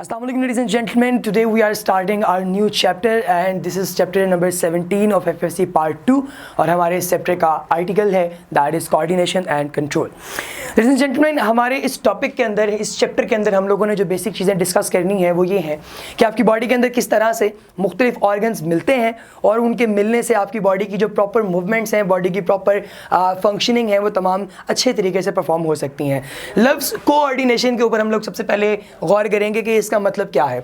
Assalamu alaikum ladies and gentlemen, today we are starting our new chapter and this is chapter number 17 of FFC part 2 और हमारे इस chapter का article है that is coordination and control. Ladies and gentlemen, हमारे इस topic के अंदर, इस चैप्टर के अंदर हम लोगों ने जो बेसिक चीज़ें डिस्कस करनी है वो ये हैं कि आपकी बॉडी के अंदर किस तरह से मुख्तलिफ ऑर्गन्स मिलते हैं और उनके मिलने से आपकी बॉडी की जो प्रॉपर मूवमेंट्स हैं, बॉडी की प्रॉपर फंक्शनिंग है वो तमाम अच्छे तरीके से परफॉर्म हो सकती हैं. लफ्ज़ कोऑर्डिनेशन के ऊपर हम लोग सबसे पहले गौर करेंगे कि इसका मतलब क्या है.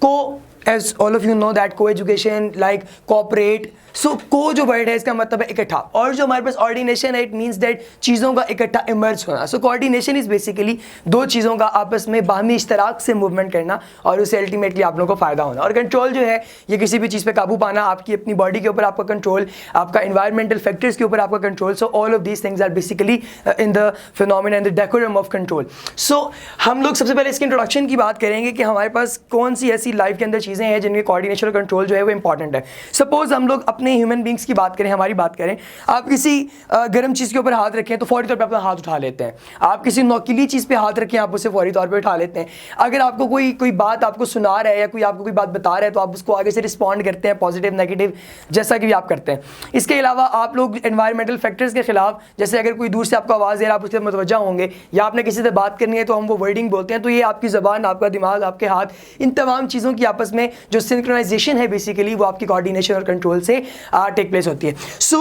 को as all of you know that co-education like cooperate, so को जो वर्ड है इसका मतलब है इकट्ठा, और जो हमारे पास ऑर्डिनेशन है इट मीन्स दैट चीज़ों का इकट्ठा इमर्ज होना. सो कोऑर्डिनेशन इज़ बेसिकली दो चीज़ों का आपस में बाहमी इश्तराक से मूवमेंट करना और उससे अल्टीमेटली आप लोगों को फ़ायदा होना. और कंट्रोल जो है ये किसी भी चीज़ पे काबू पाना, आपकी अपनी बॉडी के ऊपर आपका कंट्रोल, आपका इन्वायरमेंटल फैक्टर्स के ऊपर आपका control. So all of these things are basically in the phenomena and the decorum of control. So हम लोग सबसे पहले इसके इंट्रोडक्शन की बात करेंगे कि हमारे पास कौन सी ऐसी लाइफ के अंदर चीज़ें हैं जिनके कोऑर्डिनेशन और कंट्रोल जो है वो इंपॉर्टेंट है. सपोज हम लोग अपने ह्यूमन बींग्स की बात करें, हमारी बात करें, आप किसी गर्म चीज़ के ऊपर हाथ रखें तो फौरी तौर पे अपना हाथ उठा लेते हैं. आप किसी नोकीली चीज़ पे हाथ रखें, आप उसे फौरी तौर पे उठा लेते हैं. अगर आपको कोई बात आपको सुना रहा है या कोई आपको कोई बात बता रहा है तो आप उसको आगे से रिस्पॉन्ड करते हैं, पॉजिटिव नेगेटिव जैसा कि भी आप करते हैं. इसके अलावा आप लोग एनवायरमेंटल फैक्टर्स के खिलाफ, जैसे अगर कोई दूर से आपको आवाज़ दे रहा है आप उसके मुतवज्जा होंगे या आपने किसी से बात करनी है तो हम वो वर्डिंग बोलते हैं. तो ये आपकी ज़बान, आपका दिमाग, आपके हाथ, इन तमाम चीज़ों की आपस में जो सिंक्रोनाइजेशन है बेसिकली वो आपकी कोऑर्डिनेशन और कंट्रोल से टेक प्लेस होती है. सो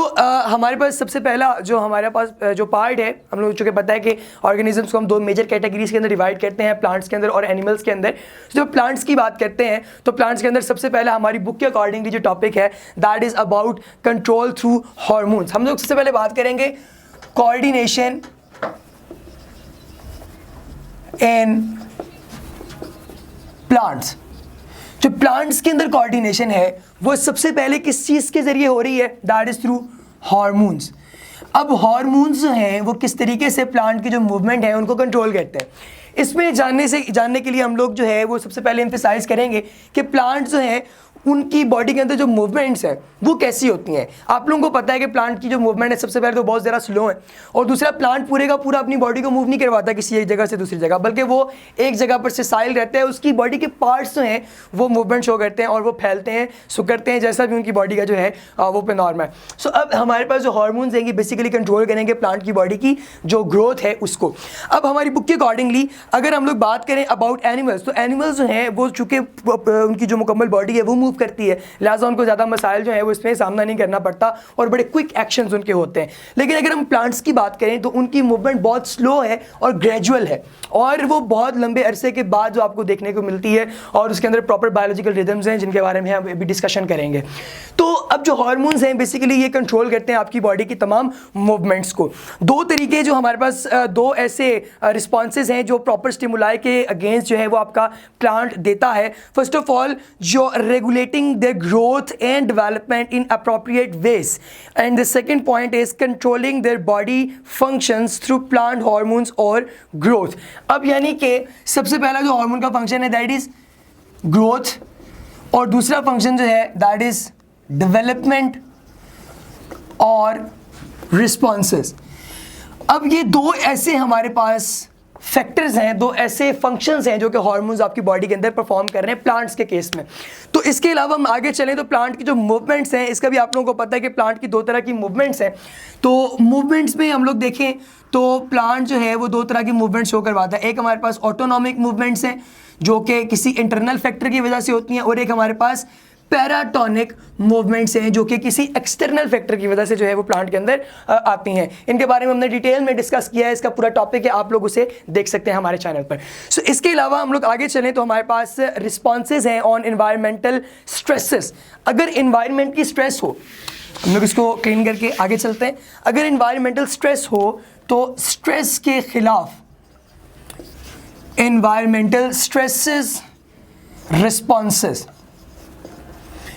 हमारे पास सबसे पहला जो हमारे पास जो पार्ट है, हम लोग चूँकि पता है कि ऑर्गेनिजम्स को हम दो मेजर कैटेगरीज के अंदर डिवाइड करते हैं, प्लांट्स के अंदर और एनिमल्स के अंदर. जब प्लांट्स की बात करते हैं तो प्लांट्स के अंदर सबसे पहला हमारी बुक के अकॉर्डिंगली जो टॉपिक है that is about control through hormones. हम लोग सबसे पहले बात करेंगे कोऑर्डिनेशन इन प्लांट्स. जो प्लांट्स के अंदर कोऑर्डिनेशन है वो सबसे पहले किस चीज़ के ज़रिए हो रही है, दैट इज़ थ्रू हार्मोन्स. अब हार्मोन्स जो हैं वो किस तरीके से प्लांट की जो मूवमेंट है उनको कंट्रोल करते हैं. इसमें जानने के लिए हम लोग जो है वो सबसे पहले एम्फसाइज करेंगे कि प्लांट जो हैं उनकी बॉडी के अंदर जो मूवमेंट्स हैं वो कैसी होती हैं. आप लोगों को पता है कि प्लांट की जो मूवमेंट है सबसे पहले तो बहुत ज़्यादा स्लो है, और दूसरा प्लांट पूरे का पूरा अपनी बॉडी को मूव नहीं करवाता किसी एक जगह से दूसरी जगह, बल्कि वो एक जगह पर से साइल रहता है. उसकी बॉडी के पार्ट्स जो हैं वो मूवमेंट शो करते हैं और वो फैलते हैं, सुकड़ते हैं, जैसा भी उनकी बॉडी का जो है वो पे नॉर्म है. सो अब हमारे पास जो हार्मोन्स हैं बेसिकली कंट्रोल करेंगे प्लांट की बॉडी की जो ग्रोथ है उसको. अब हमारी बुक के अकॉर्डिंगली अगर हम लोग बात करें अबाउट एनिमल्स, तो एनिमल्स जो हैं वो चूँकि उनकी जो मुकम्मल बॉडी है वो मूव करती है, लिहाजा उनको ज़्यादा मसाइल जो है वो इसमें सामना नहीं करना पड़ता और बड़े क्विक एक्शंस उनके होते हैं. लेकिन अगर हम प्लांट्स की बात करें तो उनकी मूवमेंट बहुत स्लो है और ग्रेजुअल है, और वो बहुत लंबे अरसे के बाद जो आपको देखने को मिलती है, और उसके अंदर प्रॉपर बायोलॉजिकल रिदम्स हैं जिनके बारे में हम अभी डिस्कशन करेंगे. तो अब जो हार्मोन्स हैं बेसिकली ये कंट्रोल करते हैं आपकी बॉडी की तमाम मूवमेंट्स को. दो तरीके जो हमारे पास दो ऐसे रिस्पॉन्सेज हैं जो प्रॉपर स्टिमुलाई के अगेंस्ट जो है वो आपका प्लांट देता है. फर्स्ट ऑफ ऑल जो regulating their growth and development in appropriate ways, and the second point is controlling their body functions through plant hormones or growth. अब यानी कि सबसे पहला जो हार्मोन का फंक्शन है दैट इज ग्रोथ, और दूसरा फंक्शन जो है दैट इज डेवलपमेंट और रिस्पॉन्सेस. अब ये दो ऐसे हमारे पास फैक्टर्स हैं, दो ऐसे फंक्शंस हैं जो कि हार्मोन्स आपकी बॉडी के अंदर परफॉर्म कर रहे हैं प्लांट्स के केस में. तो इसके अलावा हम आगे चलें तो प्लांट की जो मूवमेंट्स हैं इसका भी आप लोगों को पता है कि प्लांट की दो तरह की मूवमेंट्स हैं. तो मूवमेंट्स में हम लोग देखें तो प्लांट जो है वो दो तरह की मूवमेंट शो करवाता है. एक हमारे पास ऑटोनॉमिक मूवमेंट्स हैं जो कि किसी इंटरनल फैक्टर की वजह से होती हैं, और एक हमारे पास पैराटोनिक मूवमेंट्स हैं जो कि किसी एक्सटर्नल फैक्टर की वजह से जो है वो प्लांट के अंदर आती हैं. इनके बारे में हमने डिटेल में डिस्कस किया है, इसका पूरा टॉपिक है, आप लोग उसे देख सकते हैं हमारे चैनल पर. सो इसके अलावा हम लोग आगे चलें तो हमारे पास रिस्पॉन्सेज हैं ऑन इन्वायरमेंटल स्ट्रेसेस. अगर इन्वायरमेंट की स्ट्रेस हो, हम लोग इसको क्लीन करके आगे चलते हैं. अगर इन्वायरमेंटल स्ट्रेस हो तो स्ट्रेस के खिलाफ इन्वायरमेंटल स्ट्रेसेस रिस्पॉन्सेस,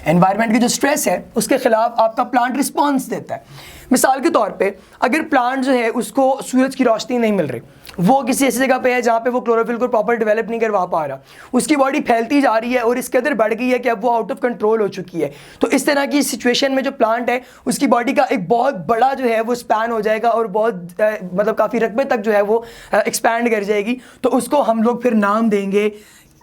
एनवायरनमेंट की जो स्ट्रेस है उसके खिलाफ आपका प्लांट रिस्पॉन्स देता है. मिसाल के तौर पे अगर प्लांट जो है उसको सूरज की रोशनी नहीं मिल रही, वो किसी ऐसी जगह पे है जहाँ पे वो क्लोरोफिल को प्रॉपर डेवलप नहीं करवा पा रहा, उसकी बॉडी फैलती जा रही है और इसके अंदर बढ़ गई है कि अब वो आउट ऑफ कंट्रोल हो चुकी है. तो इस तरह की सिचुएशन में जो प्लांट है उसकी बॉडी का एक बहुत बड़ा जो है वो स्पैन हो जाएगा और बहुत मतलब काफ़ी रकबे तक जो है वो एक्सपैंड कर जाएगी. तो उसको हम लोग फिर नाम देंगे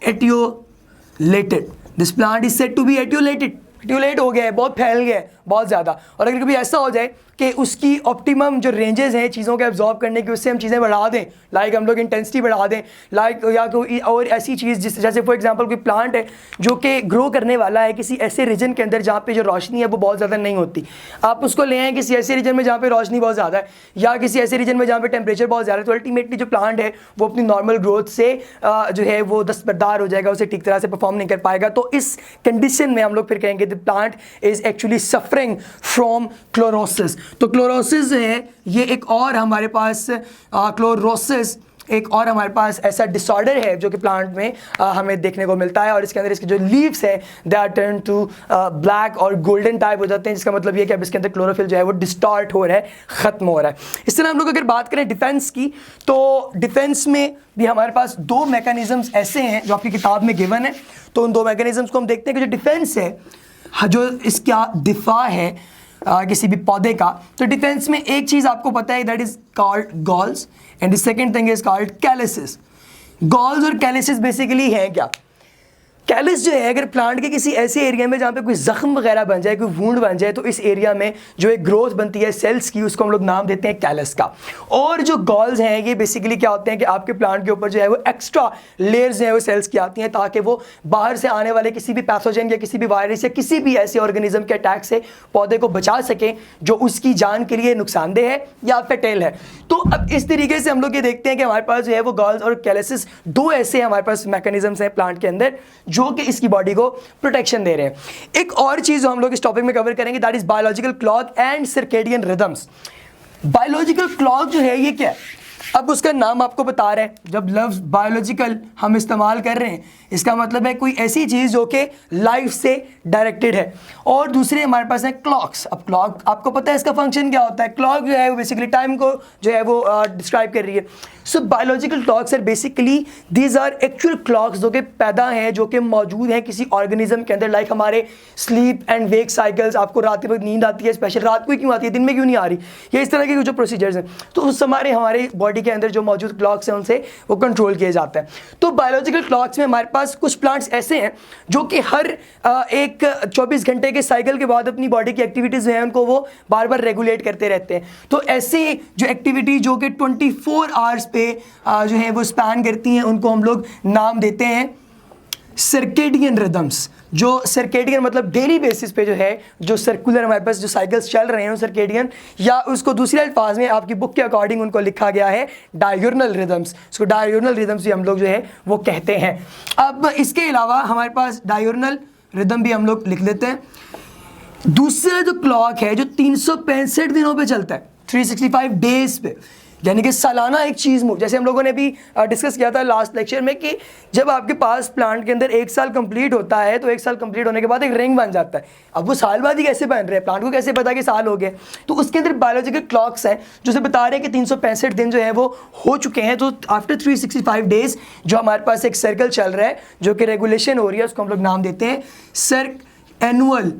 etiolated, this plant is said to be etiolated, etiolate हो गया है, बहुत फैल गया है बहुत ज़्यादा। और अगर कभी ऐसा हो जाए कि उसकी ऑप्टिमम जो रेंजेस हैं चीज़ों के एब्जॉर्ब करने की, उससे हम चीज़ें बढ़ा दें, लाइक हम लोग इंटेंसिटी बढ़ा दें, लाइक या कोई और ऐसी चीज़ जैसे फॉर एग्जांपल कोई प्लांट है जो कि ग्रो करने वाला है किसी ऐसे रीजन के अंदर जहाँ पे जो रोशनी है वो बहुत ज़्यादा नहीं होती, आप उसको ले आएँ किसी ऐसे रीजन में जहाँ पे रोशनी बहुत ज़्यादा है या किसी ऐसे रीजन में जहाँ पे टेम्परेचर बहुत ज़्यादा है, तो अल्टीमेटली जो प्लांट है वो अपनी नॉर्मल ग्रोथ से जो है वो दस्तबरदार हो जाएगा, उसे ठीक तरह से परफॉर्म नहीं कर पाएगा। तो इस कंडीशन में हम लोग फिर कहेंगे the plant is actually suffering from chlorosis. तो क्लोरोसिस है ये एक और हमारे पास क्लोरोसिस एक और हमारे पास ऐसा डिसऑर्डर है जो कि प्लांट में हमें देखने को मिलता है, और इसके अंदर इसके जो लीव्स है they are turn to black और गोल्डन टाइप हो जाते हैं, जिसका मतलब ये कि अब इसके अंदर क्लोरोफिल जो है वो डिस्टॉर्ट हो रहा है, ख़त्म हो रहा है। इस तरह हम लोग अगर बात करें डिफेंस की, तो डिफेंस में भी हमारे पास दो मैकेनिज्म्स ऐसे हैं जो आपकी किताब में गिवन है। तो उन दो मैकेनिज्म्स को हम देखते हैं कि जो डिफेंस है, जो इसका दिफा है किसी भी पौधे का, तो डिफेंस में एक चीज़ आपको पता है that is called galls and the second thing is called calluses. Galls और कैलिसेस बेसिकली है क्या? कैलिस जो है अगर प्लांट के किसी ऐसे एरिया में जहाँ पे कोई जख्म वगैरह बन जाए, कोई वूंड बन जाए, तो इस एरिया में जो एक ग्रोथ बनती है सेल्स की, उसको हम लोग नाम देते हैं कैलिस का। और जो गॉल्स हैं ये बेसिकली क्या होते हैं कि आपके प्लांट के ऊपर जो है वो एक्स्ट्रा लेयर्स हैं वो सेल्स की आती हैं, ताकि वो बाहर से आने वाले किसी भी पैथोजन या किसी भी वायरस या किसी भी ऐसे ऑर्गेनिज्म के अटैक से पौधे को बचा सकें जो उसकी जान के लिए नुकसानदेह है या फर्टाइल है। तो अब इस तरीके से हम लोग ये देखते हैं कि हमारे पास जो है वो गॉल्स और कैलिसेस दो ऐसे हमारे पास मैकेनिज्म्स हैं प्लांट के अंदर जो कि इसकी बॉडी को प्रोटेक्शन दे रहे हैं। एक और चीज जो हम लोग इस टॉपिक में कवर करेंगे that is biological clock and circadian rhythms. Biological clock जो है ये क्या है? अब उसका नाम आपको बता रहे हैं, जब लफ्ज बायोलॉजिकल हम इस्तेमाल कर रहे हैं इसका मतलब है कोई ऐसी चीज़ जो कि लाइफ से डायरेक्टेड है। और दूसरे हमारे पास है क्लॉक्स। अब क्लॉक आपको पता है इसका फंक्शन क्या होता है? क्लॉक जो है वो बेसिकली टाइम को जो है वो डिस्क्राइब कर रही है। So biological clocks are basically these are actual clocks जो कि पैदा हैं, जो कि मौजूद हैं किसी ऑर्गेनिज्म के अंदर, लाइक हमारे स्लीप एंड वेक साइकिल्स। आपको रात में नींद आती है, स्पेशल रात को ही क्यों आती है, दिन में क्यों नहीं आ रही, ये इस तरह के जो प्रोसीजर्स हैं, तो उस हमारे बॉडी के अंदर जो मौजूद क्लॉक्स हैं उनसे वो कंट्रोल किए जाते हैं। तो बायोलॉजिकल क्लॉक्स में हमारे पास कुछ प्लांट्स ऐसे हैं जो कि हर एक 24 घंटे के साइकिल के बाद अपनी बॉडी की एक्टिविटीज़ हैं उनको वो बार बार रेगुलेट करते रहते हैं। तो ऐसे जो एक्टिविटी जो कि 24 आवर्स पे जो है वो स्पैन करती हैं उनको हम लोग नाम देते हैं सर्केडियन रिदम्स। जो सर्केडियन मतलब डेली बेसिस पे जो है जो सर्कुलर हमारे पास जो साइकिल्स चल रहे हैं सर्केडियन, या उसको दूसरे अल्फाज में आपकी बुक के अकॉर्डिंग उनको लिखा गया है डायग्नल रिदम्स। इसको डायग्नल रिदम्स भी हम लोग जो है वो कहते हैं। अब इसके अलावा हमारे पास डायग्नल रिदम भी हम लोग लिख लेते हैं। दूसरा जो क्लॉक है जो 365 दिनों पे चलता है, 365 डेज पे, यानी कि सालाना एक चीज़ मूव। जैसे हम लोगों ने भी डिस्कस किया था लास्ट लेक्चर में कि जब आपके पास प्लांट के अंदर 1 साल कंप्लीट होता है तो 1 साल कंप्लीट होने के बाद एक रिंग बन जाता है। अब वो साल बाद ही कैसे बन रहे हैं, प्लांट को कैसे पता कि साल हो गए? तो उसके अंदर बायोलॉजिकल क्लॉक्स हैं जो से बता रहे हैं कि 365 दिन जो है वो हो चुके हैं। तो आफ्टर 365 डेज जो हमारे पास एक सर्कल चल रहा है जो कि रेगुलेशन हो रही है, उसको हम लोग नाम देते हैं सर्कैनुअल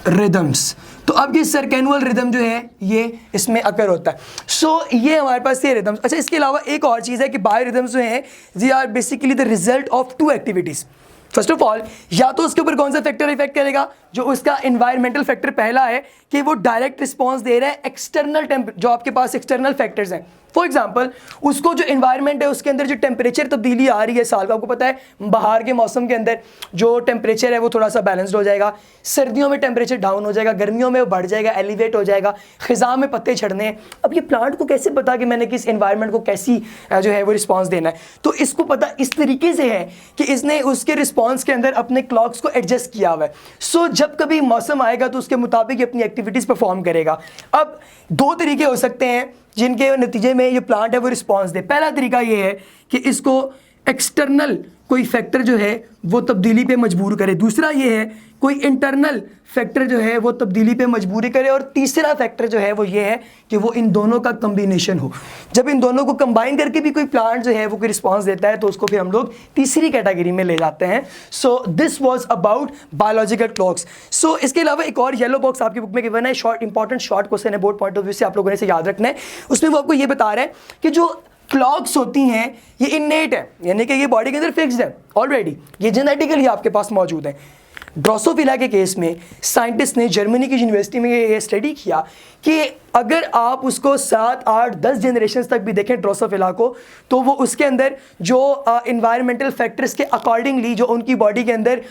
रिदम्स। तो अब ये सर्कैनुअल रिदम जो है ये इसमें अकर होता है। सो ये हमारे पास ये रिदम्स। अच्छा, इसके अलावा एक और चीज़ है कि बायो रिदम्स जो हैं they are basically the result of 2 activities. First of all, या तो उसके ऊपर कौन सा फैक्टर इफेक्ट करेगा, जो उसका इन्वायरमेंटल फैक्टर पहला है कि वो डायरेक्ट रिस्पॉन्स दे रहा है एक्सटर्नल जो आपके पास एक्सटर्नल फैक्टर्स हैं। फॉर एग्जाम्पल, उसको जो इन्वायरमेंट है उसके अंदर जो टेम्परेचर तब्दीली आ रही है साल का, आपको पता है बाहर के मौसम के अंदर जो टेम्परेचर है वो थोड़ा सा बैलेंस्ड हो जाएगा, सर्दियों में टेम्परेचर डाउन हो जाएगा, गर्मियों में वो बढ़ जाएगा, एलिवेट हो जाएगा, खिज़ां में पत्ते झड़ने हैं। अब ये प्लांट को कैसे पता कि मैंने किस इन्वायरमेंट को कैसी जो है वो रिस्पॉन्स देना है? तो इसको पता इस तरीके से है कि इसने उसके रिस्पॉन्स के अंदर अपने क्लॉक्स को एडजस्ट किया हुआ है। सो जब कभी मौसम आएगा तो उसके मुताबिक ये अपनी एक्टिविटीज़ परफॉर्म करेगा। अब 2 तरीके हो सकते हैं जिनके नतीजे में ये प्लांट है वो रिस्पॉन्स दे। पहला तरीका ये है कि इसको एक्सटर्नल कोई फैक्टर जो है वो तब्दीली पे मजबूर करे, दूसरा ये है कोई इंटरनल फैक्टर जो है वो तब्दीली पे मजबूरी करे, और तीसरा फैक्टर जो है वो ये है कि वो इन दोनों का कम्बिनेशन हो। जब इन दोनों को कंबाइन करके भी कोई प्लांट जो है वो कोई रिस्पॉन्स देता है तो उसको फिर हम लोग तीसरी कैटेगरी में ले जाते हैं। So this was about biological clocks. So इसके अलावा एक और येलो बॉक्स आपकी बुक में गिवन है, शॉर्ट इंपॉर्टेंट शॉर्ट क्वेश्चन है, बोर्ड पॉइंट ऑफ व्यू से आप लोगों ने इसे याद रखना है। उसमें वो आपको ये बता रहे हैं कि जो क्लॉक्स होती हैं ये इननेट है, यानी कि ये बॉडी के अंदर फिक्स्ड है, ऑलरेडी, ये जेनेटिकली आपके पास मौजूद है। ड्रोसोफिला के केस में साइंटिस्ट ने जर्मनी की यूनिवर्सिटी में ये स्टडी किया कि अगर आप उसको 7, 8, 10 जनरेशन तक भी देखें ड्रोसोफिला को, तो वो उसके अंदर जो इन्वायरमेंटल फैक्टर्स के अकॉर्डिंगली जो उनकी बॉडी के अंदर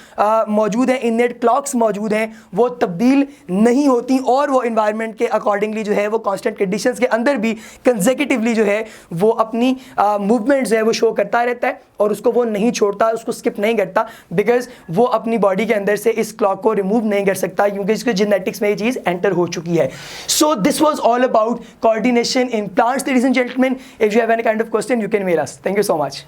मौजूद हैं, इननेट क्लॉक्स मौजूद हैं, वो तब्दील नहीं होती और वो इन्वायरमेंट के अकॉर्डिंगली जो है वो कांस्टेंट कंडीशंस के अंदर भी कंसेक्यूटिवली जो है वो अपनी मूवमेंट जो है वो शो करता रहता है और उसको वो नहीं छोड़ता, उसको स्किप नहीं करता, बिकॉज वो अपनी बॉडी के अंदर से इस क्लॉक को रिमूव नहीं कर सकता क्योंकि इसके जेनेटिक्स में ये चीज़ एंटर हो चुकी है। So this was all about coordination in plants, ladies and gentlemen. If you have any kind of question, you can mail us. Thank you so much.